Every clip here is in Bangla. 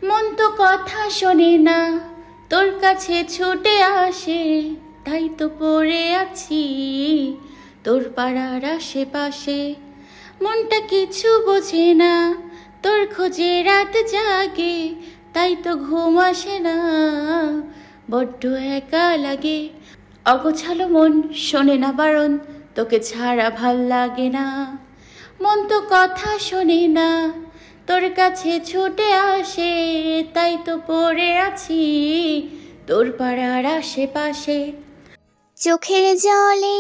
মন তো কথা শোনে না, তোর কাছে ছুটে আসে, তাই তো পড়ে আছি তোর পাড়ার আশেপাশে। মনটা কিছু বোঝে না, তোর খোঁজে রাত জাগে, তাই তো ঘুম আসে না, বড্ড একা লাগে। অগোছালো মন শোনে না বারণ, তোকে ছাড়া ভাল লাগে না। মন তো কথা শোনে না, তোর কাছে ছুটে আসে, তাই তো পড়ে আছি তোর পাড়ার আশেপাশে। চোখের জলে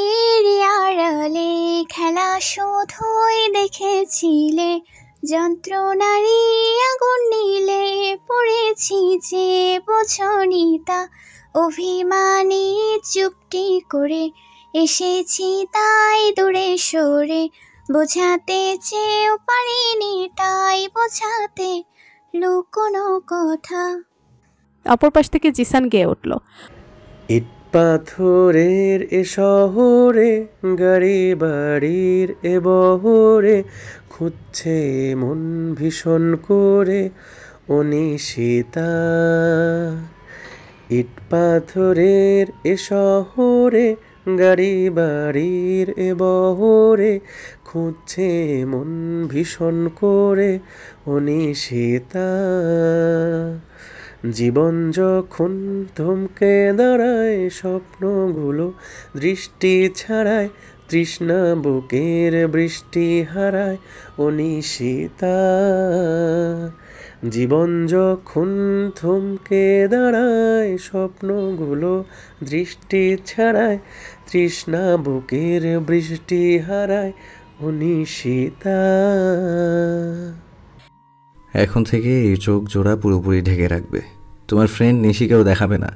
আড়ালে খেলা শুধুই দেখেছিলে, যন্ত্রণারই আগুন নিলে পড়েছি যে বোঝনি তা। অভিমানী চুপটি করে এসেছি তাই দূরে সরে, বোঝাতে চেয়েও পারিনি তাই বোঝাতে লুকোনো কথা। অপর পাশ থেকে জিসান গেয়ে উঠল, ইট পাথরের এ শহরে, গাড়ি বাড়ির এ বহরে, খুঁজছে মন ভীষণ করে অনিশিতা। ইট পাথরের এ শহরে, গাড়ি বাড়ির এ বহরে, খুঁজছে মন ভীষণ করে অনিশিতা। জীবন যখন থমকে দাঁড়ায়, স্বপ্নগুলো দৃষ্টি ছাড়ায়, তৃষ্ণা বুকের বৃষ্টি হারায় অনিশিতা। জীবন যখন থমকে দাঁড়ায়, স্বপ্নগুলো দৃষ্টি ছাড়ায়, তৃষ্ণা বুকের বৃষ্টি হারায় অনিশিতা। এখন থেকে এই চোখ জোড়া পুরোপুরি ঢেকে রাখবে, তোমার ফ্রেন্ড নিশিকেও দেখাবে না।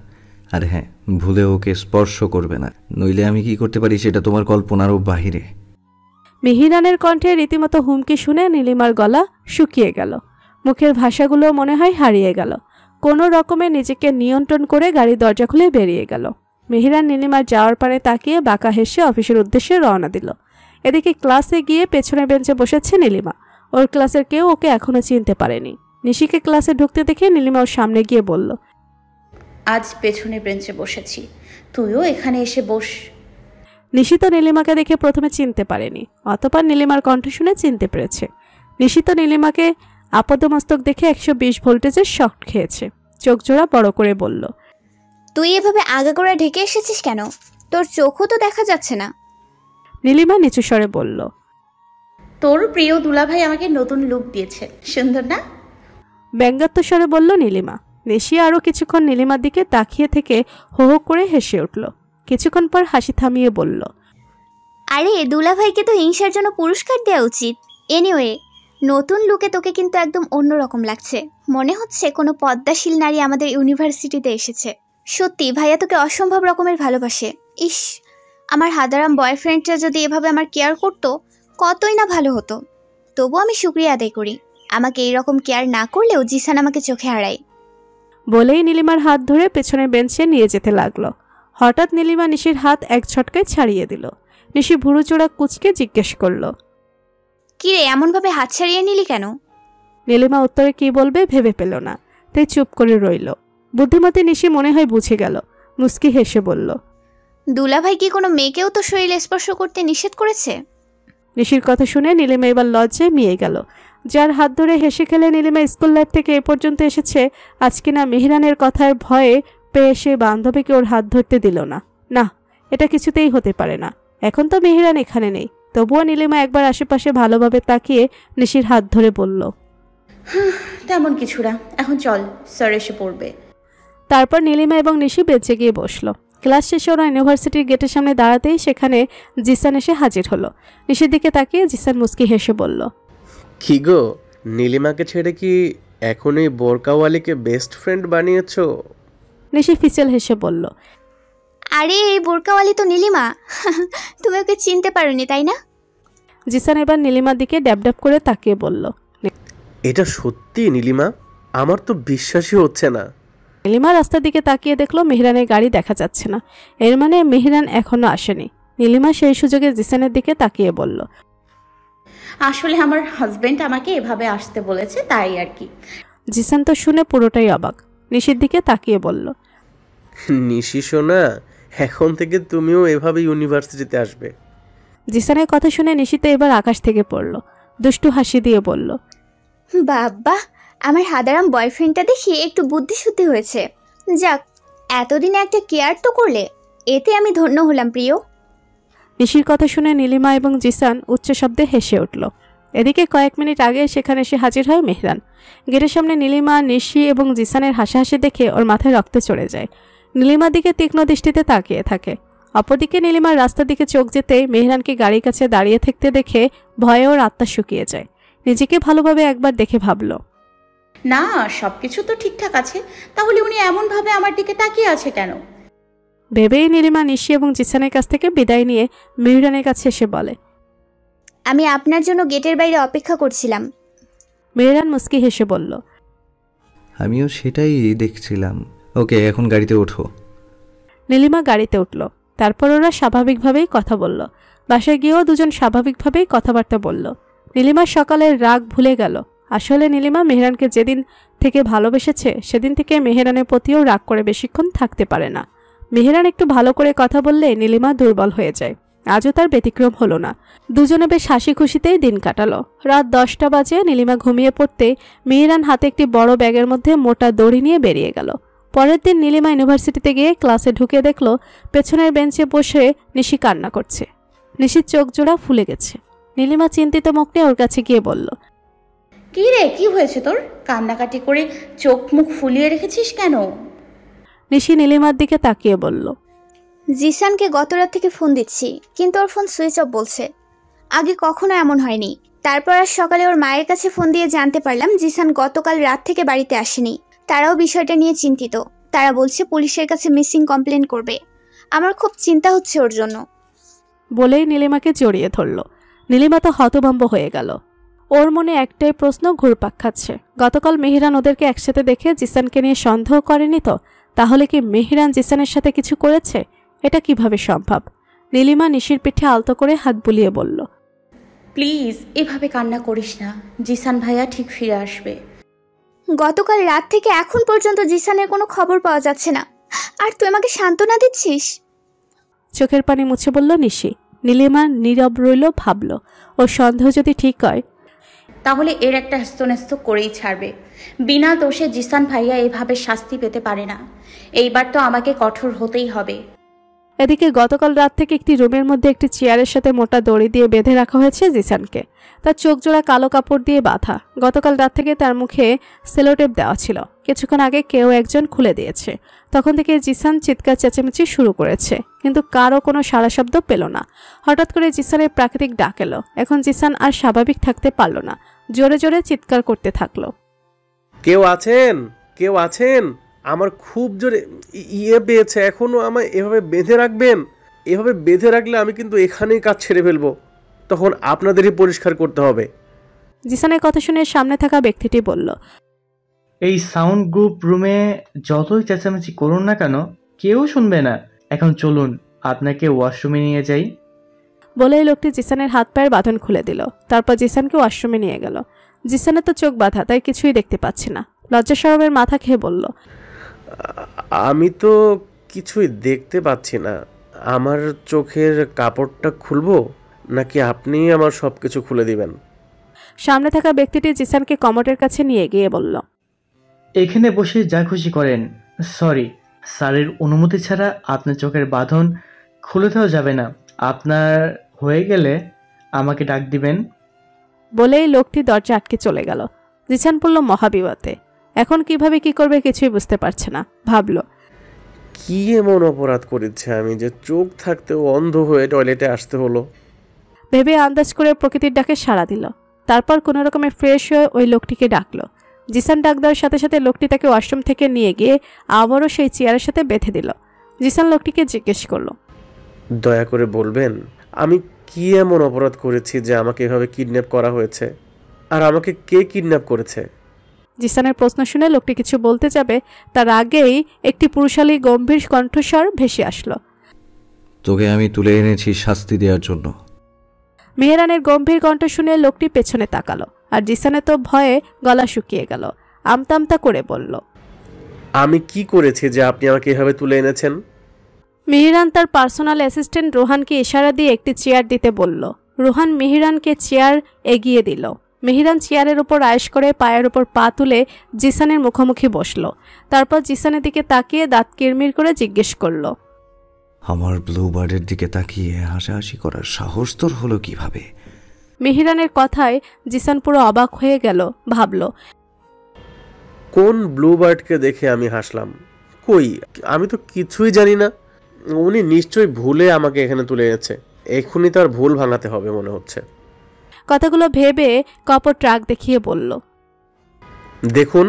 আর হ্যাঁ, ভুলে ওকে স্পর্শ করবে না, নইলে আমি কি করতে পারি সেটা তোমার কল্পনারও বাহিরে। মিহিরানের কণ্ঠে রীতিমতো হুমকি শুনে নীলিমার গলা শুকিয়ে গেল, মুখের ভাষাগুলো মনে হয় হারিয়ে গেল। কোনো রকমে নিজেকে নিয়ন্ত্রণ করে গাড়ির দরজা খুলে বেরিয়ে গেল। মিহিরান নীলিমার যাওয়ার পানে তাকিয়ে বাঁকা হেসে অফিসের উদ্দেশ্যে রওনা দিল। এদিকে ক্লাসে গিয়ে পেছনের বেঞ্চে বসেছে নীলিমা। ওর ক্লাসের কেউ ওকে এখনো চিনতে পারেনি। নিশিকে ক্লাসে ঢুকতে দেখে নীলিমা ওর সামনে গিয়ে বলল, আজ পেছনের বেঞ্চে বসেছি, তুইও এখানে এসে বস। নিশিত নীলিমাকে দেখে প্রথমে চিনতে পারেনি, অতঃপর নীলিমার কণ্ঠ শুনে চিনতে পেরেছে। নিশিত নীলিমাকে আপদমস্তক দেখে 120 ভোল্টেজের শক খেয়েছে। চোখ জোড়া বড় করে বলল, তুই এভাবে আগাগোড়া ঢেকে এসেছিস কেন? তোর চোখও তো দেখা যাচ্ছে না। নীলিমা নিচু স্বরে বলল, তোর প্রিয় দুলাভাই আমাকে নতুন লুক দিয়েছে, সুন্দর না? ব্যঙ্গাত্মক স্বরে বলল নীলিমা। নিশি আরও কিছুক্ষণ নীলিমার দিকে তাকিয়ে থেকে হো হো করে হেসে উঠল। কিছুক্ষণ পর হাসি থামিয়ে বলল, আরে দুলাভাইকে তো হিংসার জন্য পুরস্কার দেওয়া উচিত। এনিওয়ে, নতুন লুকে তোকে কিন্তু একদম অন্যরকম লাগছে। মনে হচ্ছে কোনো পদ্মাশীল নারী আমাদের ইউনিভার্সিটিতে এসেছে। সত্যি ভাইয়া তোকে অসম্ভব রকমের ভালোবাসে। ইস, আমার হাদারাম বয়ফ্রেন্ডরা যদি এভাবে আমার কেয়ার করতো কতই না ভালো হতো। তবু আমি শুক্রিয়া আদায় করি, আমাকে এইরকম কেয়ার না করলেও জিসান আমাকে চোখে হারায়। বলেই নীলিমার হাত ধরে পেছনের বেঞ্চে নিয়ে যেতে লাগলো। হঠাৎ নীলিমা নিশির হাত এক ঝটকায় ছাড়িয়ে দিল। নিশি ভুরু চোড়া কুচকে জিজ্ঞেস করল, কিরে, এমনভাবে হাত ছাড়িয়ে নিলি কেন? নীলিমা উত্তরে কি বলবে ভেবে পেল না, তাই চুপ করে রইল। বুদ্ধিমতী নিশি মনে হয় বুঝে গেল, মুস্কি হেসে বলল, দুলাভাই কি কোনো মেয়েকেও তো শরীর স্পর্শ করতে নিষেধ করেছে? নিশির কথা শুনে নীলিমা এবার লজ্জায় মিয়ে গেল। যার হাত ধরে হেসে খেলে নীলিমা স্কুল লাইফ থেকে এ পর্যন্ত এসেছে, আজ কিনা মেহরানের কথার ভয়ে পেয়ে সে বান্ধবীকে ওর হাত ধরতে দিল না। না, এটা কিছুতেই হতে পারে না। এখন তো মেহরান এখানে নেই, তবুও নীলিমা একবার আশেপাশে ভালোভাবে তাকিয়ে নিশির হাত ধরে বলল, তেমন কিছু না, এখন চল, স্যার এসে পড়বে। তারপর নীলিমা এবং নিশি বেঁচে গিয়ে বসলো। ক্লাস শেষে ওরা ইউনিভার্সিটির গেটের সামনে দাঁড়াতেই সেখানে জিসান এসে হাজির হলো। নিশির দিকে তাকিয়ে জিসান মুস্কি হেসে বলল, কি গো, নীলিমাকে ছেড়ে কি এখন এই বোরকাওয়ালিকে বেস্ট ফ্রেন্ড বানিয়েছো? নিশি ফিসেল হেসে বলল, আরে এই বোরকাওয়ালি তো নীলিমা। তুমি ওকে চিনতে পারোনি তাই না? জিসান এবার নীলিমার দিকে ড্যাব ড্যাব করে তাকিয়ে বলল, এটা সত্যি নীলিমা? আমার তো বিশ্বাসই হচ্ছে না। নীলিমা রাস্তার দিকে তাকিয়ে দেখলো মেহরানের গাড়ি দেখা যাচ্ছে না। এর মানে মেহরান এখনো আসেনি। নীলিমা সেই সুযোগে জিসানের দিকে তাকিয়ে বলল, আসলে আমার হাজবেন্ড আমাকে এভাবে আসতে বলেছে, তাই আর কি। জিসান তো শুনে পুরোটাই অবাক, নিশির দিকে তাকিয়ে বলল, নিশি সোনা, এখন থেকে তুমিও এভাবে ইউনিভার্সিটিতে আসবে। জিসানের কথা শুনে নিশিতে এবার আকাশ থেকে পড়ল, দুষ্টু হাসি দিয়ে বলল, বাবা, আমার হাদারাম বয়ফ্রেন্ডটা দেখি একটু বুদ্ধিশুদ্ধি হয়েছে। যাক, এতদিনে একটা কেয়ার তো করলে, এতে আমি ধন্য হলাম প্রিয়। নিশির কথা শুনে নীলিমা এবং জিসান উচ্চ শব্দে হেসে উঠল। এদিকে কয়েক মিনিট আগে সেখানে এসে হাজির হয় মেহরান। গেটের সামনে নীলিমা, নিশি এবং জিসানের হাসাহাসি দেখে ওর মাথায় রক্ত চড়ে যায়। নীলিমার দিকে তীক্ষ্ণ দৃষ্টিতে তাকিয়ে থাকে। অপরদিকে নীলিমার রাস্তার দিকে চোখ যেতেই মেহরানকে গাড়ির কাছে দাঁড়িয়ে থাকতে দেখে ভয়ে ওর আত্মা শুকিয়ে যায়। নিজেকে ভালোভাবে একবার দেখে ভাবল, না, সবকিছু তো ঠিকঠাক আছে, তাহলে উনি এমনভাবে আমার দিকে তাকিয়ে আছে কেন? ভেবেই নীলিমা নিশি এবং জিসানের কাছ থেকে বিদায় নিয়ে মেহরানের কাছে এসে বলে, আমি আপনার জন্য গেটের বাইরে অপেক্ষা করছিলাম। মেহরান মুস্কি হেসে বলল, আমিও সেটাই দেখছিলাম। ওকে, এখন গাড়িতে ওঠো। নীলিমা গাড়িতে উঠল। তারপর ওরা স্বাভাবিকভাবেই কথা বলল। বাসায় গিয়েও দুজন স্বাভাবিকভাবেই কথাবার্তা বলল। নীলিমার সকালের রাগ ভুলে গেল। আসলে নীলিমা মেহরানকে যেদিন থেকে ভালোবেসেছে সেদিন থেকে মেহরানের প্রতিও রাগ করে বেশিক্ষণ থাকতে পারে না। মেহরান একটু ভালো করে কথা বললে নীলিমা দুর্বল হয়ে যায়। আজও তার ব্যতিক্রম হলো না। দুজনে বেশ হাসি খুশিতেই দিন কাটালো। রাত 10টা বাজে নীলিমা ঘুমিয়ে পড়তে মেহরান হাতে একটি বড় ব্যাগের মধ্যে মোটা দড়ি নিয়ে বেরিয়ে গেল। পরের দিন নীলিমা ইউনিভার্সিটিতে গিয়ে ক্লাসে ঢুকে দেখল পেছনের বেঞ্চে বসে নিশি কান্না করছে। নিশির চোখ জোড়া ফুলে গেছে। নীলিমা চিন্তিত মুখ নিয়ে ওর কাছে গিয়ে বলল, কি রে, কি হয়েছে তোর? কান্নাকাটি করে চোখ মুখ ফুলিয়ে রেখেছিস কেন? নিশি নীলিমার দিকে তাকিয়ে বলল, জিসানকে গত রাত থেকে ফোন দিচ্ছি, কিন্তু ওর ফোন সুইচ অফ বলছে। আগে কখনো এমন হয়নি। তারপর আজ সকালে ওর মায়ের কাছে ফোন দিয়ে জানতে পারলাম জিসান গতকাল রাত থেকে বাড়িতে আসেনি। তারাও বিষয়টা নিয়ে চিন্তিত। তারা বলছে পুলিশের কাছে মিসিং কমপ্লেন করবে। আমার খুব চিন্তা হচ্ছে ওর জন্য। বলেই নীলিমাকে জড়িয়ে ধরল। নীলিমা তো হতভম্ব হয়ে গেল। ওর মনে একটাই প্রশ্ন ঘুরপাক খাচ্ছে, গতকাল মেহরান ওদেরকে একসাথে দেখে জিসানকে নিয়ে সন্দেহ করেনি তো? তাহলে কি মেহরান জিসানের সাথে কিছু করেছে? এটা কিভাবে সম্ভব? নীলিমা নিশির পিঠে আলতো করে হাত বুলিয়ে বলল, প্লিজ এভাবে কান্না করিস না, জিসান ভাইয়া ঠিক ফিরে আসবে। গতকাল রাত থেকে এখন পর্যন্ত জিসানের কোনো খবর পাওয়া যাচ্ছে না, আর তুই আমাকে সান্ত্বনা দিচ্ছিস? চোখের পানি মুছে বলল নিশি। নীলিমা নীরব রইল, ভাবল ওর সন্দেহ যদি ঠিক হয় তাহলে এর একটা হস্তন্যস্ত করেই ছাড়বে। বিনা দোষে জিসান ভাইয়া এভাবে শাস্তি পেতে পারে না। এইবার তো আমাকে কঠোর হতেই হবে। এদিকে গতকাল রাত থেকে একটি রুমের মধ্যে একটি চেয়ারের সাথে মোটা দড়ি দিয়ে বেঁধে রাখা হয়েছে জিসানকে। তার চোখ জোড়া কালো কাপড় দিয়ে বাঁধা। গতকাল রাত থেকে তার মুখে সেলোটেপ দেওয়া ছিল। কিছুক্ষণ আগে কেউ একজন খুলে দিয়েছে। তখন থেকে জিসান চিৎকার চেঁচামেচি শুরু করেছে, কিন্তু কারও কোনো সাড়া শব্দ পেল না। হঠাৎ করে জিসানের প্রাকৃতিক ডাক এলো। এখন জিসান আর স্বাভাবিক থাকতে পারল না, জোরে জোরে চিৎকার করতে থাকলো, কেউ আছেন? কেউ আছেন? আমার খুব জোরে ইয়ে পেয়েছে, এখনো আমায় এভাবে বেঁধে রাখবেন? এভাবে বেঁধে রাখলে আমি কিন্তু এখানেই কাজ ছেড়ে ফেলবো, তখন আপনাদেরই পরিষ্কার করতে হবে। জিসানের কথা শুনে সামনে থাকা ব্যক্তিটি বলল, এই সাউন্ড গ্রুপ রুমে যতই চেঁচামেচি করুন না কেন কেউ শুনবে না। এখন চলুন আপনাকে ওয়াশরুমে নিয়ে যাই। বলেই লোকটি জিসানের হাত পায়ের বাঁধন খুলে দিল। তারপর জিসানকে ওয়াশরুমে নিয়ে গেল। জিসানের তো চোখ বাঁধা, তাই কিছুই দেখতে পাচ্ছি না। লজ্জা শরমের মাথা খেয়ে বলল, আমি তো কিছুই দেখতে পাচ্ছি না। আমার চোখের কাপড়টা খুলবো নাকি আপনি আমার সবকিছু খুলে দিবেন? সামনে থাকা ব্যক্তিটি জিসানকে কমোডের কাছে নিয়ে গিয়ে বলল, এখানে বসে যা খুশি করেন। সরি, স্যারের অনুমতি ছাড়া আপনার চোখের বাঁধন খুলে দেওয়া যাবে না। আপনার হয়ে গেলে আমাকে ডাক দিবেন। বলেই লোকটি দরজা আটকে চলে গেল। জিসান পড়ল মহাবিপদে। এখন কিভাবে কি করবে কিছুই বুঝতে পারছে না। ভাবল, কি এমন অপরাধ করেছে আমি যে চোখ থাকতেও অন্ধ হয়ে টয়লেটে আসতে হলো? ভেবে আন্দাজ করে প্রকৃতির ডাকে সাড়া দিল। তারপর কোনো রকমে ফ্রেশ হয়ে ওই লোকটিকে ডাকলো। জিসান ডাক দেওয়ার সাথে সাথে লোকটি তাকে ওয়াশরুম থেকে নিয়ে গিয়ে আবারও সেই চেয়ারের সাথে বেঁধে দিল। জিসান লোকটিকে জিজ্ঞেস করলো, দয়া করে বলবেন আমি কি এমন অপরাধ করেছি যে আমাকে এভাবে কিডন্যাপ করা হয়েছে, আর আমাকে কে কিডন্যাপ করেছে? জিসানের প্রশ্ন শুনে লোকটি কিছু বলতে যাবে, তার আগেই একটি পুরুষালী গম্ভীর কণ্ঠস্বর ভেসে আসলো, তোকে আমি তুলে এনেছি শাস্তি দেওয়ার জন্য। মেহরানের গম্ভীর কণ্ঠ শুনে লোকটি পেছনে তাকালো, আর জিসানের তো ভয়ে গলা শুকিয়ে গেল। আমতা আমতা করে বলল, আমি কি করেছি যে আপনি আমাকে এভাবে তুলে এনেছেন? মেহেরান তার পার্সোনাল অ্যাসিস্ট্যান্ট রোহানকে ইশারা দিয়ে একটি চেয়ার দিতে বলল। রোহান মেহেরানকে চেয়ার এগিয়ে দিল। মেহেরান চেয়ারের উপর আয়েশ করে পায়ের উপর পা তুলে জিসানের মুখোমুখি বসল। তারপর জিসানের দিকে তাকিয়ে দাঁত কিরমির করে জিজ্ঞেস করল, আমার ব্লু বার্ডের দিকে তাকিয়ে হাসাহাসি করার সাহস তোর হলো কিভাবে? মেহেরানের কথায় জিসান পুরো অবাক হয়ে গেল। ভাবল, কোন ব্লু বার্ডকে দেখে আমি হাসলাম? কই, আমি তো কিছুই জানি না। উনি নিশ্চয়ই ভুলে আমাকে এখানে তুলে এনেছে। এক্ষুনি তার ভুল ভাঙাতে হবে মনে হচ্ছে। কথাগুলো ভেবে কপর ট্রাক দেখিয়ে বলল, দেখুন,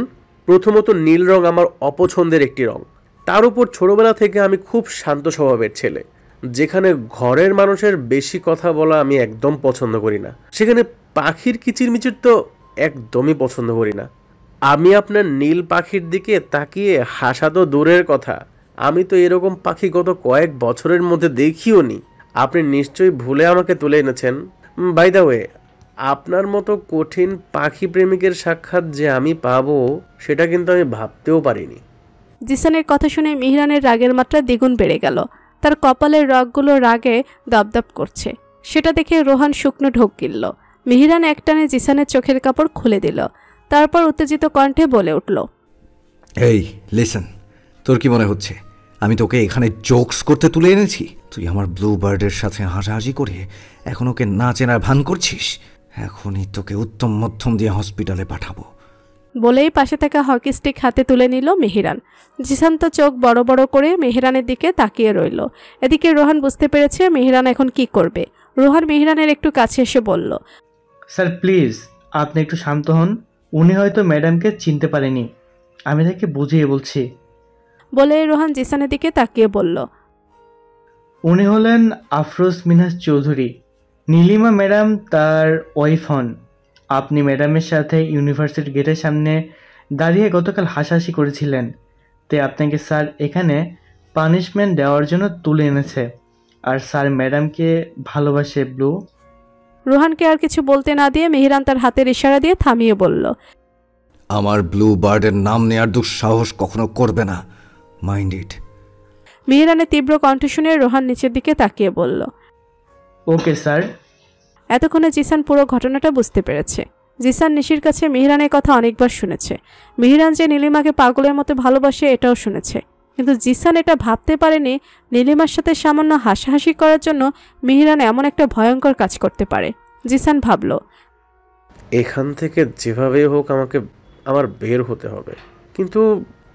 প্রথমত নীল রং আমার অপছন্দের একটি রং। তার উপর ছোটবেলা থেকে আমি খুব শান্ত স্বভাবের ছেলে। যেখানে ঘরের মানুষের বেশি কথা বলা আমি একদম পছন্দ করি না, সেখানে পাখির কিচিরমিচির তো একদমই পছন্দ করি না। আমি আপনার নীল পাখির দিকে তাকিয়ে হাসা তো দূরের কথা, আমি তো এরকম পাখি গত কয়েক বছরের মধ্যে দেখিও নি। আপনি নিশ্চয়ই ভুলে আমাকে তুলে এনেছেন। বাই দ্য ওয়ে, আপনার মতো কঠিন পাখি প্রেমিকের সাক্ষাৎ যে আমি পাবো সেটা কিন্তু আমি ভাবতেও পারিনি। জিসানের কথা শুনে মেহেরানের রাগের মাত্রা দ্বিগুণ বেড়ে গেল। তার কপালের রগগুলো রাগে দপদপ করছে। সেটা দেখে রোহান শুকনো ঢোক গিলল। মেহেরান একটানে জিসানের চোখের কাপড় খুলে দিল। তারপর উত্তেজিত কণ্ঠে বলে উঠল, এই লিসেন, তোর কি মনে হচ্ছে আমি তোকে এখানে জোকস করতে তুলে এনেছি? তুই আমার ব্লু বার্ডের সাথে হাসাহাসি করে এখন ওকে না চেনার ভান করছিস? এখনই তোকে উত্তম মধ্যম দিয়ে হসপিটালে পাঠাবো। বলেই পাশে থাকা হকি স্টিক হাতে তুলে নিল মেহেরান। জিসান তো চোখ বড় বড় করে মেহেরানের দিকে তাকিয়ে রইল। এদিকে রোহান বুঝতে পেরেছে মেহেরান এখন কি করবে। রোহান মেহেরানের একটু কাছে এসে বলল, স্যার প্লিজ আপনি একটু শান্ত হন। উনি হয়তো ম্যাডামকে চিনতে পারেনি, আমি তাকে বুঝিয়ে বলছি। বলে রোহান জিসানের দিকে তাকিয়ে বলল, উনি হলেন আফরোজ মিনহাজ চৌধুরী। নীলিমা ম্যাডাম তার ওয়াইফ হন। আপনি ম্যাডামের সাথে ইউনিভার্সিটি গেটের সামনে দাঁড়িয়ে গতকাল হাসাহাসি করেছিলেন, তাই আপনাকে স্যার এখানে পানিশমেন্ট দেওয়ার জন্য তুলে এনেছে। আর স্যার ম্যাডামকে ভালোবাসে ব্লু। রোহানকে আর কিছু বলতে না দিয়ে মেহেরান তার হাতের ইশারা দিয়ে থামিয়ে বলল, আমার ব্লু বার্ডের নাম নেয়ার দুঃসাহস কখনো করবে না, মাইন্ড ইট। মেহেরানের তীব্র কণ্ঠ শুনে রোহান নিচের দিকে তাকিয়ে বলল, ওকে স্যার। এতক্ষণে জিসান পুরো ঘটনাটা বুঝতে পেরেছে। জিসান নিশির কাছে মেহেরানের কথা অনেকবার শুনেছে। মেহেরান যে নীলিমাকে পাগলের মতো ভালোবাসে এটাও শুনেছে, কিন্তু জিসান এটা ভাবতে পারেনি নীলিমার সাথে সামান্য হাসাহাসি করার জন্য মেহেরান এমন একটা ভয়ঙ্কর কাজ করতে পারে। জিসান ভাবল, এখান থেকে যেভাবেই হোক আমাকে আমার বের হতে হবে। কিন্তু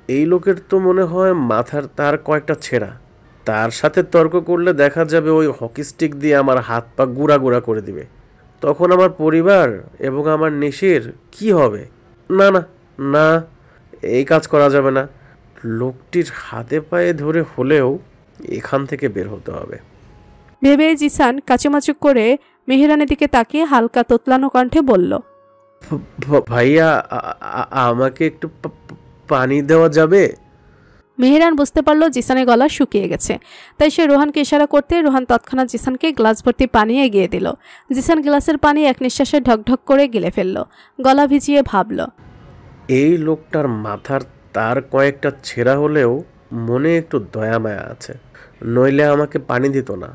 এই লোকের তো মনে হয় মাথার তার কয়েকটা ছেঁড়া। তার সাথে তর্ক করলে দেখা যাবে ওই হকি স্টিক দিয়ে আমার হাত পা গুঁড়া গুঁড়া করে দিবে। তখন আমার পরিবার এবং আমার নিশির কি হবে? না না না, এই কাজ করা যাবে না। লোকটির হাতে পায়ে ধরে হলেও এখান থেকে বের হতে হবে। ভেবে জিসান কাচুমাচু করে মেহেরানের দিকে তাকিয়ে হালকা তোতলানো কণ্ঠে বলল, ভাইয়া, আমাকে একটু পানি দেওয়া যাবে? মেহেরান বুঝতে পারলো জিসানের গলা শুকিয়ে গেছে, তাই সে রোহানকে ইশারা করতে রোহান তৎক্ষণাৎ জিসানকে গ্লাস ভর্তি পানি এগিয়ে দিল। জিসান গ্লাসের পানি এক নিঃশ্বাসে ঢকঢক করে গিলে ফেলল। গলা ভিজিয়ে ভাবল, এই লোকটার মাথার তার কয়েকটা ছেঁড়া হলেও মনে একটু দয়া মায়া আছে, নইলে আমাকে পানি দিত না।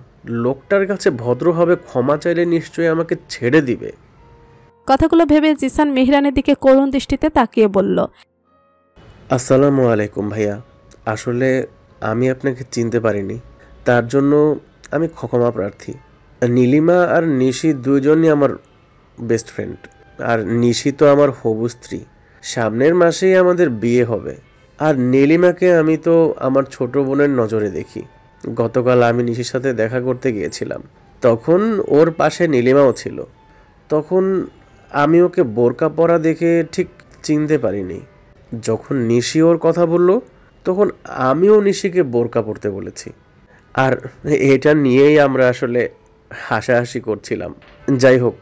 লোকটার কাছে ভদ্রভাবে ক্ষমা চাইলে নিশ্চয়ই আমাকে ছেড়ে দিবে। কথাগুলো ভেবে জিসান মেহেরানের দিকে করুণ দৃষ্টিতে তাকিয়ে বলল, আসসালামু আলাইকুম ভাইয়া। আসলে আমি আপনাকে চিনতে পারিনি, তার জন্য আমি ক্ষমা প্রার্থী। নীলিমা আর নিশি দুজনই আমার বেস্ট ফ্রেন্ড, আর নিশি তো আমার হবু স্ত্রী। সামনের মাসেই আমাদের বিয়ে হবে। আর নীলিমাকে আমি তো আমার ছোট বোনের নজরে দেখি। গতকাল আমি নিশির সাথে দেখা করতে গিয়েছিলাম, তখন ওর পাশে নীলিমাও ছিল। তখন আমি ওকে বোরকা পরা দেখে ঠিক চিনতে পারিনি। যখন নিশি ওর কথা বলল তখন আমিও নিশিকে বোরকা পরতে বলেছি, আর এটা নিয়েই আমরা আসলে হাসাহাসি করছিলাম। যাই হোক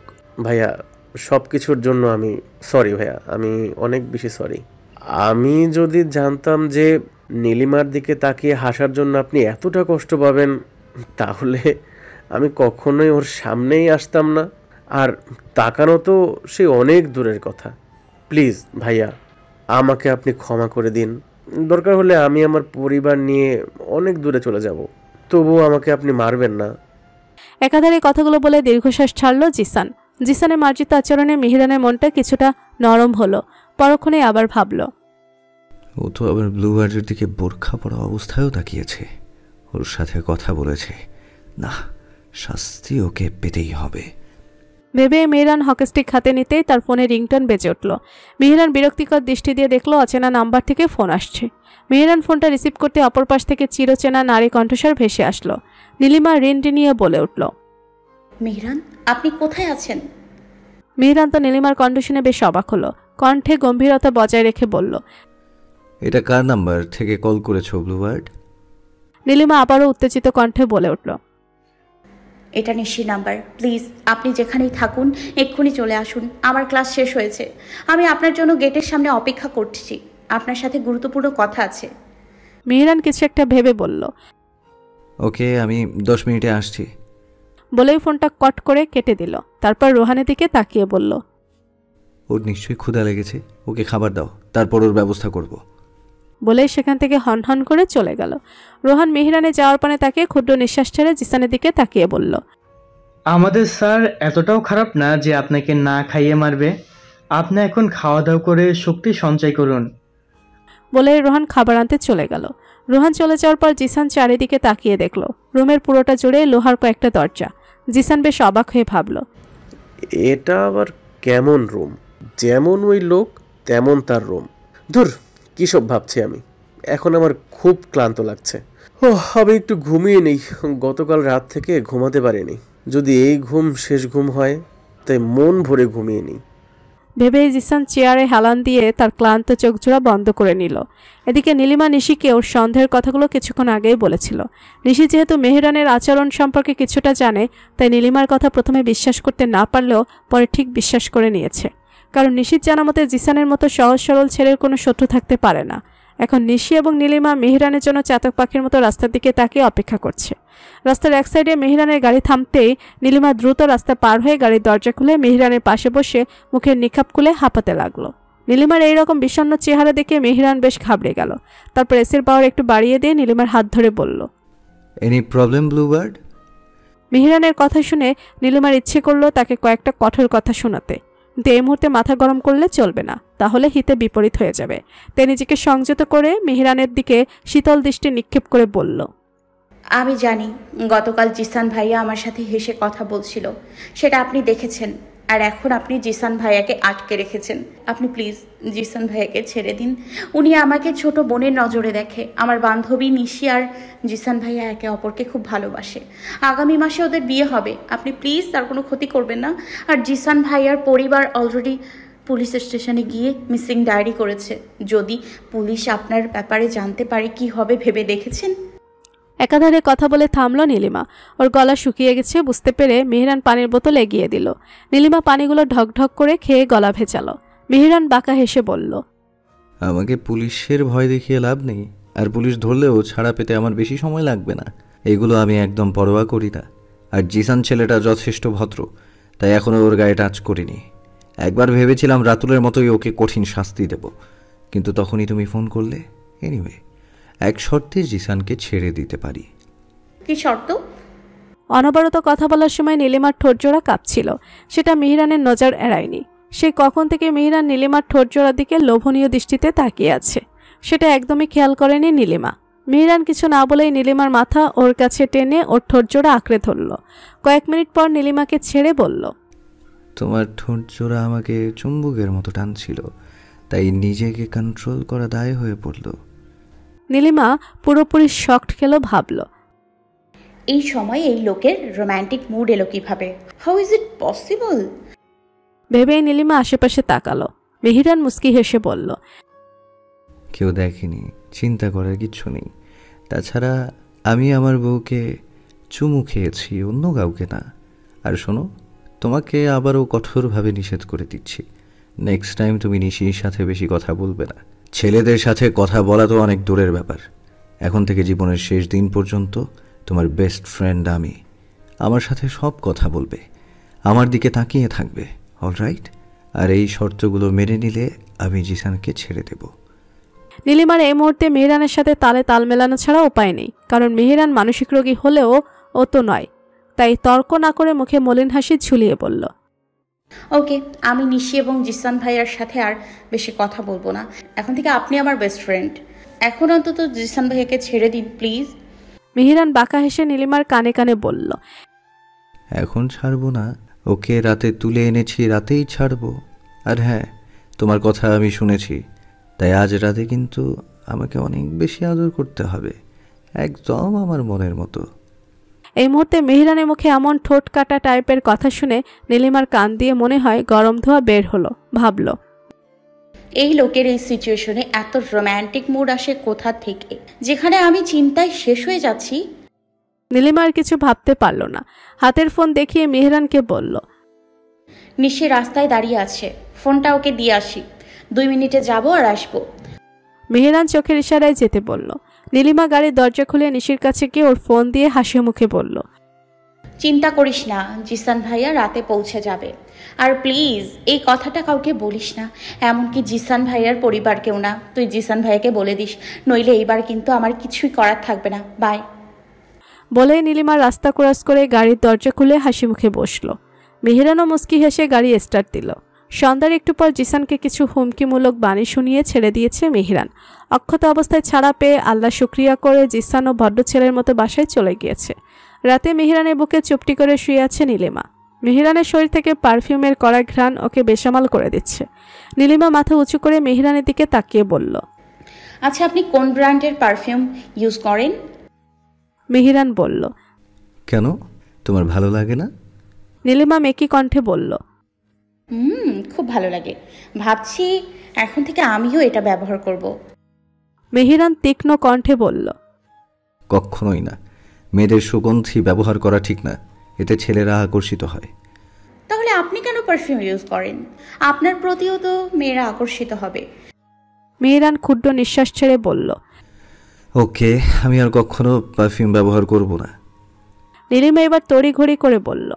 ভাইয়া, সব কিছুর জন্য আমি সরি ভাইয়া, আমি অনেক বেশি সরি। আমি যদি জানতাম যে নীলিমার দিকে তাকিয়ে হাসার জন্য আপনি এতটা কষ্ট পাবেন, তাহলে আমি কখনোই ওর সামনেই আসতাম না। আর তাকানো তো সে অনেক দূরের কথা। প্লিজ ভাইয়া, আমাকে আপনি ক্ষমা করে দিন। দরকার হলে আমি আমার পরিবার নিয়ে অনেক দূরে চলে যাব, তবুও আমাকে আপনি মারবেন না। একাধারে কথাগুলো বলে দীর্ঘশ্বাস ছাড়ল জিসান। জিসানের মার্জিত আচরণে মেহেরানের মনটা কিছুটা নরম হলো। পরক্ষণে আবার ভাবল, ও তো আবার ব্লু বার্ডের দিকে বোরখা পরা অবস্থায়ও তাকিয়েছে, ওর সাথে কথা বলেছে। না, শাস্তি ওকে পেতেই হবে। ভেবে মেহরান হকিস্টিক হাতে নিতেই তার ফোনে রিংটোন বেজে উঠল। মেহরান বিরক্তিকর দৃষ্টি দিয়ে দেখল অচেনা নাম্বার থেকে ফোন আসছে। মেহরান ফোনটা রিসিভ করতে অপর পাশ থেকে চিরচেনা নারী কণ্ঠস্বর ভেসে আসলো। নীলিমা রিনটিনিয়ে বলে উঠল, মেহরান, আপনি কোথায় আছেন? মেহরান তো নীলিমার কণ্ঠ শুনে বেশ অবাক হলো। কণ্ঠে গম্ভীরতা বজায় রেখে বলল, এটা কার নাম্বার থেকে কল করেছো ব্লুবার্ড? নীলিমা আবারও উত্তেজিত কণ্ঠে বলে উঠল, এটা নিশির নাম্বার। প্লিজ আপনি যেখানেই থাকুন এক্ষুনি চলে আসুন। আমার ক্লাস শেষ হয়েছে, আমি আপনার জন্য গেটের সামনে অপেক্ষা করছি। আপনার সাথে গুরুত্বপূর্ণ কথা আছে। মেহরান কিছু একটা ভেবে বলল, ওকে, আমি 10 মিনিটে আসছি। বলেই ফোনটা কট করে কেটে দিল। তারপর রোহানের দিকে তাকিয়ে বলল, ওর নিশ্চয়ই ক্ষুধা লেগেছে, ওকে খাবার দাও, তারপর ওর ব্যবস্থা করব। বলেই সেখান থেকে হন করে চলে গেল। রোহান মেহরানে যাওয়ার পানে তাকিয়ে ক্ষুদ্র নিঃশ্বাস ছেড়ে জিসানের দিকে তাকিয়ে বলল, আমাদের স্যার এতটাও খারাপ না যে আপনাকে না খাইয়ে মারবে। আপনি এখন খাওয়া দাওয়া করে শক্তি সঞ্চয় করুন। বলে রোহান খাবার আনতে চলে গেল। রোহান চলে যাওয়ার পর জিসান চারিদিকে তাকিয়ে দেখল রুমের পুরোটা জুড়ে লোহার কয়েকটা দরজা। জিসান বেশ অবাক হয়ে ভাবল, এটা আবার কেমন রুম? যেমন ওই লোক তেমন তার রুম। ধুর, কী সব ভাবছি আমি। এখন আমার খুব ক্লান্ত লাগছে। আমি একটু ঘুমিয়ে নেই। গতকাল রাত থেকে ঘুমাতে পারিনি। যদি এই ঘুম শেষ ঘুম হয় তাই মন ভরে ঘুমিয়ে নিই। ভেবে জিসান চেয়ারে হেলান দিয়ে তার ক্লান্ত চোখ জোড়া বন্ধ করে নিল। এদিকে নীলিমা নিশিকে ওর সন্দেহের কথাগুলো কিছুক্ষণ আগেই বলেছিল। নিশি যেহেতু মেহরানের আচরণ সম্পর্কে কিছুটা জানে, তাই নীলিমার কথা প্রথমে বিশ্বাস করতে না পারলেও পরে ঠিক বিশ্বাস করে নিয়েছে। কারণ নিশির জানা মতে জিসানের মতো সহজ সরল ছেলের কোনো শত্রু থাকতে পারে না। এখন নিশি এবং নীলিমা মেহরানের জন্য চাতক পাখির মতো রাস্তার দিকে তাকিয়ে অপেক্ষা করছে। রাস্তার এক সাইডে মেহরানের গাড়ি থামতেই নীলিমা দ্রুত রাস্তা পার হয়ে গাড়ির দরজা খুলে মেহরানের পাশে বসে মুখের নিখাপ খুলে হাঁপাতে লাগলো। নীলিমার এইরকম বিষণ্ণ চেহারা দেখে মেহরান বেশ ঘাবড়ে গেল। তারপর এসির পাওয়ার একটু বাড়িয়ে দিয়ে নীলিমার হাত ধরে বলল, এনি প্রবলেম ব্লুবার্ড? মেহরানের কথা শুনে নীলিমার ইচ্ছে করলো তাকে কয়েকটা কঠোর কথা শোনাতে, কিন্তু এই মুহূর্তে মাথা গরম করলে চলবে না, তাহলে হিতে বিপরীত হয়ে যাবে। তাই নিজেকে সংযত করে মেহরানের দিকে শীতল দৃষ্টি নিক্ষেপ করে বলল, আমি জানি গতকাল জিসান ভাইয়া আমার সাথে হেসে কথা বলছিল, সেটা আপনি দেখেছেন। আর এখন আপনি জিসান ভাইয়াকে আটকে রেখেছেন। আপনি প্লিজ জিসান ভাইয়াকে ছেড়ে দিন। উনি আমাকে ছোট বোনের নজরে দেখে। আমার বান্ধবী নিশি আর জিসান ভাইয়া একে অপরকে খুব ভালোবাসে। আগামী মাসে ওদের বিয়ে হবে। আপনি প্লিজ তার কোনো ক্ষতি করবেন না। আর জিসান ভাইয়ার পরিবার অলরেডি পুলিশ স্টেশনে গিয়ে মিসিং ডায়েরি করেছে। যদি পুলিশ আপনার ব্যাপারে জানতে পারে কি হবে ভেবে দেখেছেন? একাধারে কথা বলে থামলো নীলিমা। ওর গলা শুকিয়ে গেছে বুঝতে পেরে মেহরান পানির বোতল এগিয়ে দিল। নীলিমা পানিগুলো ঢকঢক করে খেয়ে গলা ভেজালো। মেহরান বাঁকা হেসে বলল, আমাকে পুলিশের ভয় দেখিয়ে লাভ নেই, আর পুলিশ ধরলেও ছাড়া পেতে আমার বেশি সময় লাগবে না। এগুলো আমি একদম পরোয়া করি না। আর জিসান ছেলেটা যথেষ্ট ভদ্র, তাই এখনও ওর গায়ে টাচ করিনি। একবার ভেবেছিলাম রাতুলের মতোই ওকে কঠিন শাস্তি দেব, কিন্তু তখনই তুমি ফোন করলে। এনিওয়ে, এক শর্তে জিসানকে ছেড়ে দিতে পারি। কি শর্ত? অনবরত কথা বলার সময় নীলিমার ঠোঁটজোড়া কাঁপছিল। সেটা মেহরানের নজর এড়ায়নি। সে কখন থেকে মেহরান নীলিমার ঠোঁটজোড়ার দিকে লোভনীয় দৃষ্টিতে তাকিয়ে আছে সেটা একদমই খেয়াল করেনি নীলিমা। মেহরান কিছু না বলেই নীলিমার মাথা ওর কাছে টেনে ওর ঠোঁটজোড়া আঁকড়ে ধরল। কয়েক মিনিট পর নীলিমাকে ছেড়ে বলল, তোমার ঠোঁটজোড়া আমাকে চুম্বকের মতো টানছিল, তাই নিজেকে কন্ট্রোল করা দায় হয়ে পড়ল। নীলিমা পুরোপুরি শকড খেল। ভাবল, এই সময় এই লোকের রোম্যান্টিক মুড এলো কিভাবে? How is it possible? ভেবে নীলিমা আশেপাশে তাকালো। মেহরান মুস্কি হেসে বলল, কেউ দেখেনি, চিন্তা করার কিচ্ছু নেই। তাছাড়া আমি আমার বউকে চুমু খেয়েছি, অন্য কাউকে না। আর শোনো, তোমাকে আবারও কঠোরভাবে নিষেধ করে দিচ্ছি, নেক্সট টাইম তুমি নিশির সাথে বেশি কথা বলবে না। ছেলেদের সাথে কথা বলা তো অনেক দূরের ব্যাপার। এখন থেকে জীবনের শেষ দিন পর্যন্ত তোমার বেস্ট ফ্রেন্ড আমি। আমার সাথে সব কথা বলবে, আমার দিকে তাকিয়ে থাকবে, অলরাইট? আর এই শর্তগুলো মেনে নিলে আমি জিসানকে ছেড়ে দেব। নীলিমার এই মুহূর্তে মেহেরানের সাথে তালে তাল মেলানো ছাড়া উপায় নেই, কারণ মেহেরান মানসিক রোগী হলেও ও তো নয়। তাই তর্ক না করে মুখে মলিন হাসি ঝুলিয়ে বলল, ওকে, আমি নিশি এবং জিসান ভাইয়ার সাথে আর বেশি কথা বলবো না। এখন থেকে আপনি আমার বেস্ট ফ্রেন্ড। এখন অন্তত জিসান ভাইয়াকে ছেড়ে দিন প্লিজ। মেহেরান বাঁকা হেসে নীলিমার কানে কানে বলল, এখন ছাড়বো না, ওকে রাতে তুলে এনেছি, রাতেই ছাড়বো। আর হ্যাঁ, তোমার কথা আমি শুনেছি, তাই আজ রাতে কিন্তু আমাকে অনেক বেশি আদর করতে হবে, একদম আমার মনের মতো। এই মুহূর্তে মেহেরানের মুখে এমন ঠোঁট কাটা টাইপের কথা শুনে নীলিমার কান দিয়ে মনে হয় গরম ধোঁয়া বের হলো। ভাবল, এই লোকের এই সিচুয়েশনে এত রোম্যান্টিক মুড আসে কোথা থেকে, যেখানে আমি চিন্তায় শেষ হয়ে যাচ্ছি। নীলিমা আর কিছু ভাবতে পারল না। হাতের ফোন দেখিয়ে মেহেরানকে বলল, নিশি রাস্তায় দাঁড়িয়ে আছে, ফোনটা ওকে দিয়ে আসি, 2 মিনিটে যাবো আর আসবো। মেহেরান চোখের ইশারায় যেতে বলল। নীলিমা গাড়ির দরজা খুলে নিশির কাছে গিয়ে ওর ফোন দিয়ে হাসি মুখে বলল, চিন্তা করিস না, জিসান ভাইয়া রাতে পৌঁছে যাবে। আর প্লিজ এই কথাটা কাউকে বলিস না, এমনকি জিসান ভাইয়ার পরিবারকেও না। তুই জিসান ভাইয়াকে বলে দিস, নইলে এইবার কিন্তু আমার কিছুই করার থাকবে না। বাই। বলেই নীলিমা রাস্তা ক্রস করে গাড়ির দরজা খুলে হাসি মুখে বসলো। মেহেরানও মুস্কি হেসে গাড়ি স্টার্ট দিল। সন্ধ্যার একটু পর জিসানকে কিছু হুমকিমূলক বাণী শুনিয়ে ছেড়ে দিয়েছে মেহেরান। অক্ষত অবস্থায় ছাড়া পেয়ে আল্লাহ শুক্রিয়া করে জিসান ও ভদ্র ছেলের মতো বাসায় চলে গিয়েছে। রাতে মেহেরানের বুকে চুপটি করে শুয়ে আছে নীলিমা। মেহেরানের শরীর থেকে পারফিউমের কড়া ঘ্রাণ ওকে বেসামাল করে দিচ্ছে। নীলিমা মাথা উঁচু করে মেহেরানের দিকে তাকিয়ে বলল, আচ্ছা, আপনি কোন ব্র্যান্ডের পারফিউম ইউজ করেন? মেহেরান বলল, কেন, তোমার ভালো লাগে না? নীলিমা মেকি কণ্ঠে বলল, খুব ভালো লাগে, ভাবছি এখন থেকে আমিও এটা ব্যবহার করব। মেহেরান তীক্ষ্ণ কণ্ঠে বলল, কখনোই না, মেয়েদের সুগন্ধি ব্যবহার করা ঠিক না, এতে ছেলেরা আকর্ষিত হয়। তাহলে আপনি কেন পারফিউম ইউজ করেন? আপনার প্রতিও তো মেয়েরা আকর্ষিত হবে। মেহেরান ক্ষুদ্র নিঃশ্বাস ছেড়ে বলল, ওকে, আমি আর কখনো পারফিউম ব্যবহার করব না। নীলিমা এবার তড়িঘড়ি করে বলল,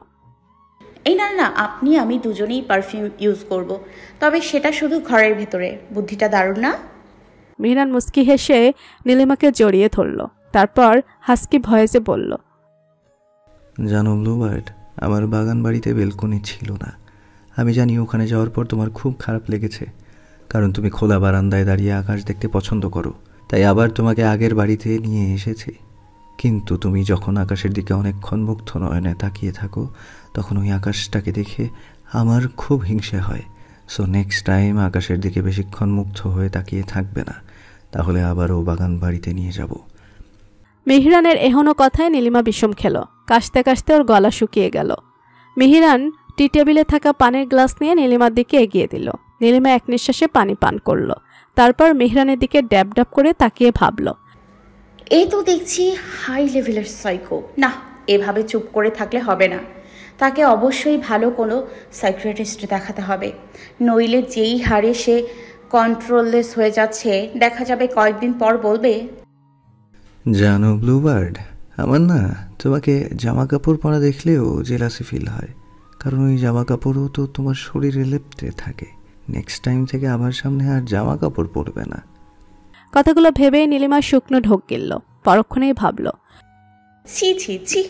এই না না, আপনি আমি দুজনেই পারফিউম ইউজ করব, তবে সেটা শুধু ঘরের ভেতরে। বুদ্ধিটা দারুণ না? মেহেরান মুস্কি হেসে নীলিমাকে জড়িয়ে ধরল। তারপর হাসকি ভয়েসে বলল, জানো ব্লুবার্ড, আমার বাগান বাড়িতে বেলকনি ছিল না। আমি জানি ওখানে যাওয়ার পর তোমার খুব খারাপ লেগেছে, কারণ তুমি খোলা বারান্দায় দাঁড়িয়ে আকাশ দেখতে পছন্দ করো। তাই আবার তোমাকে আগের বাড়িতে নিয়ে এসেছি। কিন্তু তুমি যখন আকাশের দিকে অনেকক্ষণ মুগ্ধ নয়নে তাকিয়ে থাকো, তখন ওই আকাশটাকে দেখে আমার খুব হিংসে হয়। সো নেক্সট টাইম আকাশের দিকে বেশিক্ষণ মুগ্ধ হয়ে তাকিয়ে থাকবে না, তাহলে আবারও বাগান বাড়িতে নিয়ে যাব। মেহেরানের এহনো কথায় নীলিমা বিষম খেল। কাশতে কাশতে ওর গলা শুকিয়ে গেল। মেহেরান টি টেবিলে থাকা পানির গ্লাস নিয়ে নীলিমার দিকে এগিয়ে দিল। নীলিমা এক নিঃশ্বাসে পানি পান করল। তারপর মেহেরানের দিকে ড্যাব ড্যাব করে তাকিয়ে ভাবল, এই তো দেখছি হাই লেভেলের সাইকো। না, এভাবে চুপ করে থাকলে হবে না, তাকে অবশ্যই ভালো কোনো সাইকিয়াট্রিস্ট দেখাতে হবে। নইলে যেই হারে সে কন্ট্রোললেস হয়ে যাচ্ছে, দেখা যাবে কয়েকদিন পর বলবে, জানো ব্লুবার্ড, আমার না তোমাকে জামা কাপড় পরা দেখলেও জেলাসি ফিল হয়, কারণ ওই জামা কাপড়ও তো তোমার শরীরে লেপ্টে থাকে। নেক্সট টাইম থেকে আমার সামনে আর জামা কাপড় পরবে না। কথাগুলো ভেবেই নীলিমা শুকনো ঢোক গিলল। পরক্ষণেই ভাবল, ছি ছি ছি,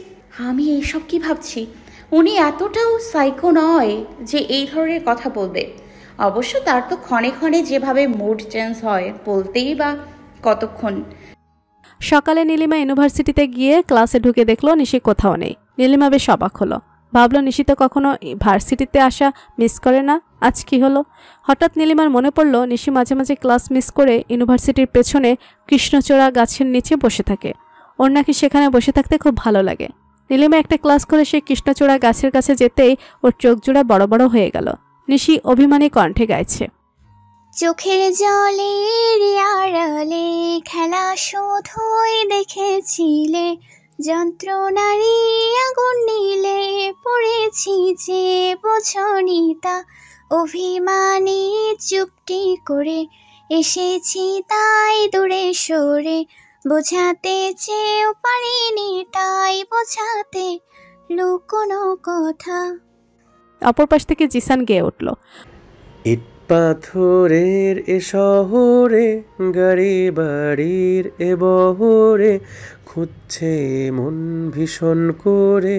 আমি এইসব কি ভাবছি? উনি এতটাও সাইকো নয় যে এই ধরনের কথা বলবে। অবশ্য তার তো ক্ষণে ক্ষণে যেভাবে মুড চেঞ্জ হয়, বলতেই বা কতক্ষণ। সকালে নীলিমা ইউনিভার্সিটিতে গিয়ে ক্লাসে ঢুকে দেখলো নিশি কোথাও নেই। নীলিমা বেশ অবাক হলো। ভাবলো নিশি তো কখনো ভার্সিটিতে আসা মিস করে না, আজ কি হলো? হঠাৎ নীলিমার মনে পড়ল নিশি মাঝে মাঝে ক্লাস মিস করে ইউনিভার্সিটির পেছনে কৃষ্ণচূড়া গাছের নিচে বসে থাকে। ওর নাকি সেখানে বসে থাকতে খুব ভালো লাগে। নীলিমা একটা ক্লাস করে সেই কৃষ্ণচূড়া গাছের কাছে যেতেই ওর চোখ জোড়া বড় বড় হয়ে গেল। নিশি অভিমানী কণ্ঠে গাইছে, চোখের জলে আড়ালে খেলা শুধুই দেখেছিলে, যন্ত্রণারি আগুন নিলে পড়েছি যে বোঝনি তা, অভিমানী চুপটি করে এসেছি তাই দূরে সরে, বোঝাতে চেয়েও পারিনি তাই বোঝাতে লুকোনো কথা। অপর পাশ থেকে জিসান গেয়ে উঠল, ইট পাথরের এ শহরে, গাড়ি বাড়ির এ বহরে, খুঁজছে মন ভীষণ করে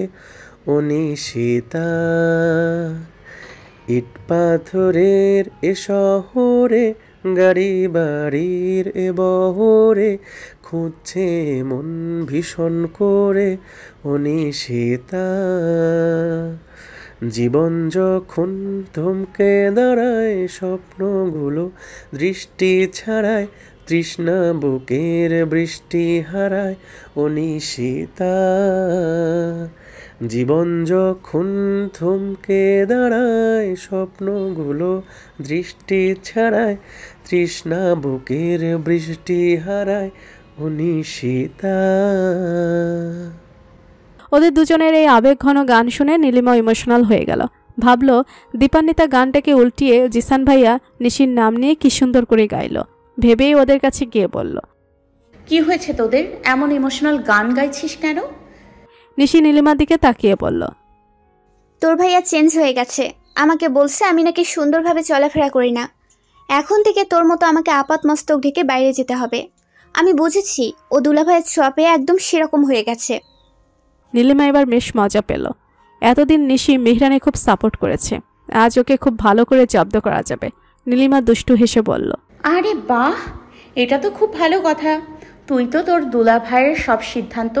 অনিশিতা। ইট পাথরের এ শহরে, গাড়ি বাড়ির এ বহরে, খুঁজছে মন ভীষণ করে অনিশিতা। জীবন যখন থমকে দাঁড়ায়, স্বপ্নগুলো দৃষ্টি ছাড়ায়, তৃষ্ণা বুকের বৃষ্টি হারায় অনিশিতা। জীবন যখন থমকে দাঁড়ায়, স্বপ্নগুলো দৃষ্টি ছাড়ায়, তৃষ্ণা বুকের বৃষ্টি হারায় অনিশিতা। ওদের দুজনের এই আবেগঘন গান শুনে নীলিমা ইমোশনাল হয়ে গেল। ভাবলো দীপান্বিতা গানটাকে উল্টিয়ে জিসান ভাইয়া নিশির নাম নিয়ে কি সুন্দর করে গাইল। ভেবেই ওদের কাছে গিয়ে বলল, কি হয়েছে তোদের, এমন ইমোশনাল গান গাইছিস কেন? নিশি নীলিমার দিকে তাকিয়ে বলল, তোর ভাইয়া চেঞ্জ হয়ে গেছে। আমাকে বলছে আমি নাকি সুন্দরভাবে চলাফেরা করি না। এখন থেকে তোর মতো আমাকে আপাত মস্তক ঢেকে বাইরে যেতে হবে। আমি বুঝেছি ও দুলাভাইয়ের ছোঁয়া একদম সেরকম হয়ে গেছে। নীলিমা এবার বেশ মজা পেল। এতদিন নিশি মেহরানে খুব সাপোর্ট করেছে, আজ ওকে খুব ভালো করে জব্দ করা যাবে। নীলিমা দুষ্টু হেসে বলল, আরে বাহ, এটা তো খুব ভালো কথা। তুই তো তোর দুলা ভাইয়ের সব সিদ্ধান্ত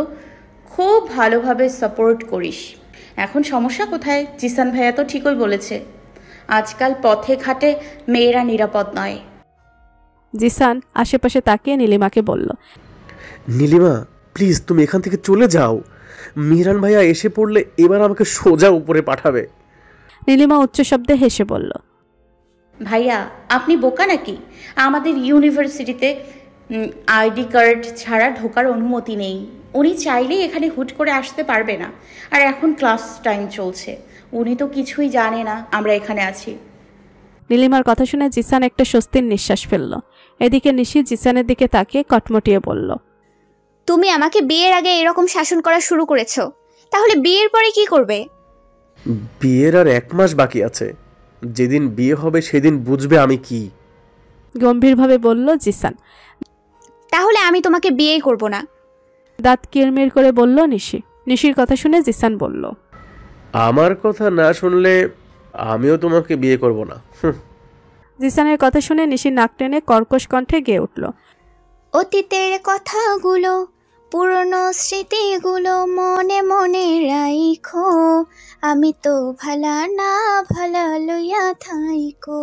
খুব ভালোভাবে সাপোর্ট করিস। এখন সমস্যা কোথায়? জিসান ভাইয়া তো ঠিকই বলেছে, আজকাল পথে ঘাটে মেয়েরা নিরাপদ নয়। জিসান আশেপাশে তাকিয়ে নীলিমাকে বলল, নীলিমা প্লিজ তুমি এখান থেকে চলে যাও। মিহরান ভাইয়া এসে পড়লে এবার আমাকে সোজা উপরে পাঠাবে। নীলিমা উচ্চ শব্দে হেসে বলল, ভাইয়া আপনি বোকা নাকি? আমাদের ইউনিভার্সিটিতে আইডি কার্ড ছাড়া ঢোকার অনুমতি নেই। উনি চাইলেই এখানে হুট করে আসতে পারবে না। আর এখন ক্লাস টাইম চলছে, উনি তো কিছুই জানে না আমরা এখানে আছি। নীলিমার কথা শুনে জিসান একটা স্বস্তির নিঃশ্বাস ফেলল। এদিকে নিশি জিসানের দিকে তাকিয়ে কটমটিয়ে বলল, তুমি আমাকে বিয়ের আগে এরকম শাসন করা শুরু করেছো, তাহলে বিয়ের পরে কি করবে? বিয়ের আর 1 মাস বাকি আছে। যেদিন বিয়ে হবে সেদিন বুঝবে আমি কি। গম্ভীরভাবে বলল জিসান। তাহলে আমি তোমাকে বিয়েই করব না। দাঁত কিরমির করে বলল নিশি। নিশির কথা শুনে জিসান বলল, আমার কথা না শুনলে আমিও তোমাকে বিয়ে করব না। জিসানের কথা শুনে নিশি নাক টেনে কর্কশ কণ্ঠে গেয়ে উঠল, অতীতের কথাগুলো, পুরনো স্মৃতিগুলো মনে মনে রাইখো, আমি তো ভালা না ভালা লইয়া থাইকো,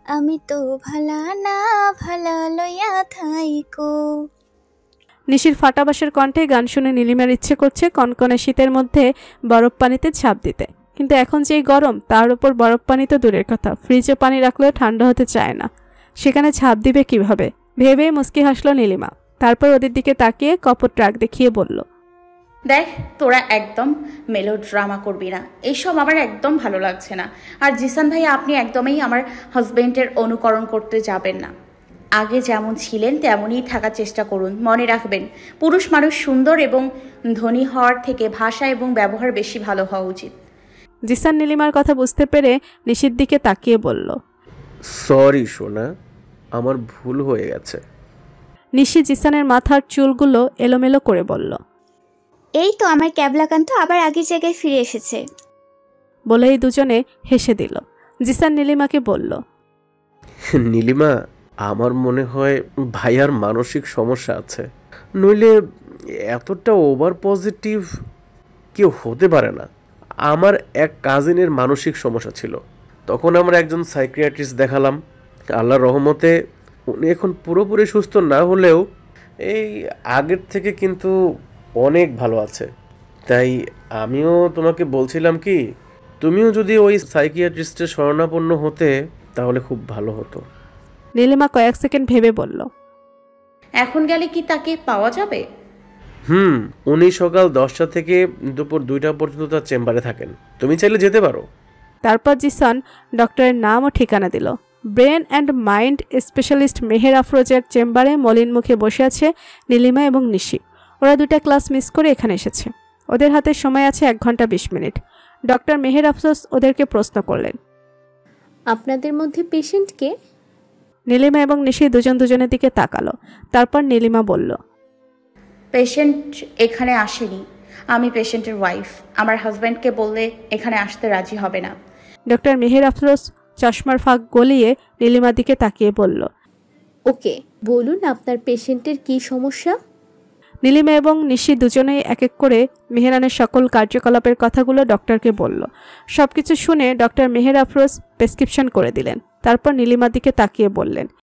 আমি তো ভালা না ভালা লইয়া থাইকো। নিশির ফাটাবাসের কণ্ঠে গান শুনে নীলিমার ইচ্ছে করছে কনকনে শীতের মধ্যে বরফ পানিতে ঝাঁপ দিতে। কিন্তু এখন যেই গরম, তার উপর বরফ পানি তো দূরের কথা, ফ্রিজে পানি রাখলেও ঠান্ডা হতে চায় না। সেখানে ঝাঁপ দিবে কিভাবে ভেবে মুচকি হাসল নীলিমা। তারপর ওদের দিকে তাকিয়ে কপট রাগ দেখিয়ে বলল, দেখ তোরা একদম মেলো ড্রামা করবি না, এইসব আমার একদম ভালো লাগছে না। আর জিসান ভাই আপনি একদমই আমার হাজবেন্ডের অনুকরণ করতে যাবেন না। আগে যেমন ছিলেন তেমনই থাকার চেষ্টা করুন। মনে রাখবেন, পুরুষ মানুষ সুন্দর এবং ধনী হওয়ার থেকে ভাষা এবং ব্যবহার বেশি ভালো হওয়া উচিত। জিসান নীলিমার কথা বুঝতে পেরে নিশির দিকে তাকিয়ে বলল, সরি সোনা, আমার ভুল হয়ে গেছে। নিশি জিসানের মাথার চুলগুলো এলোমেলো করে বলল, এই তো আমার ক্যাবলাকান্ত আবার আগের জায়গায় ফিরে এসেছে। বলেই দুজনে হেসে দিল। জিসান নীলিমাকে বলল, নীলিমা আমার মনে হয় ভাইয়ার মানসিক সমস্যা আছে, নইলে এতটা ওভার পজিটিভ কেউ হতে পারে না। আমার এক কাজিনের মানসিক সমস্যা ছিল, তখন আমরা একজন সাইকিয়াট্রিস্ট দেখালাম। আল্লাহর রহমতে উনি এখন পুরোপুরি সুস্থ না হলেও এই আগের থেকে কিন্তু অনেক ভালো আছে। তাই আমিও তোমাকে বলছিলাম কি, তুমিও যদি ওই সাইকিয়াট্রিস্টের শরণাপন্ন হতে তাহলে খুব ভালো হতো। নীলিমা কয়েক সেকেন্ড ভেবে বলল, এখন গেলে কি তাকে পাওয়া যাবে? উনি সকাল 10টা থেকে দুপুর 2টা পর্যন্ত তার চেম্বারে থাকেন, তুমি চাইলে যেতে পারো। তারপর জিসান ডক্টরের নাম ও ঠিকানা দিল। Brain and mind specialist Meher আফরোজের চেম্বারে মলিন মুখে বসে আছে নীলিমা এবং নিশি। ওরা 2টা ক্লাস মিস করে এখানে এসেছে। ওদের হাতে সময় আছে 1 ঘন্টা 20 মিনিট। ডক্টর মেহের আফরোজ ওদেরকে প্রশ্ন করলেন, আপনাদের মধ্যে পেশেন্টকে? নীলিমা এবং নিশি দুজন দুজনের দিকে তাকালো। তারপর নীলিমা বলল, পেশেন্ট এখানে আসেনি, আমি পেশেন্টের ওয়াইফ। আমার হাজব্যান্ডকে বললে এখানে আসতে রাজি হবে না। ডক্টর মেহের আফরোজ চশমার ফাঁক গলিয়ে নীলিমার দিকে তাকিয়ে বলল, ওকে, বলুন আপনার পেশেন্টের কি সমস্যা? নীলিমা এবং নিশি দুজনেই এক এক করে মেহেরানের সকল কার্যকলাপের কথাগুলো ডক্টরকে বলল। সবকিছু শুনে ডক্টর মেহের আফরোজ প্রেসক্রিপশন করে দিলেন। তারপর নীলিমার দিকে তাকিয়ে বললেন,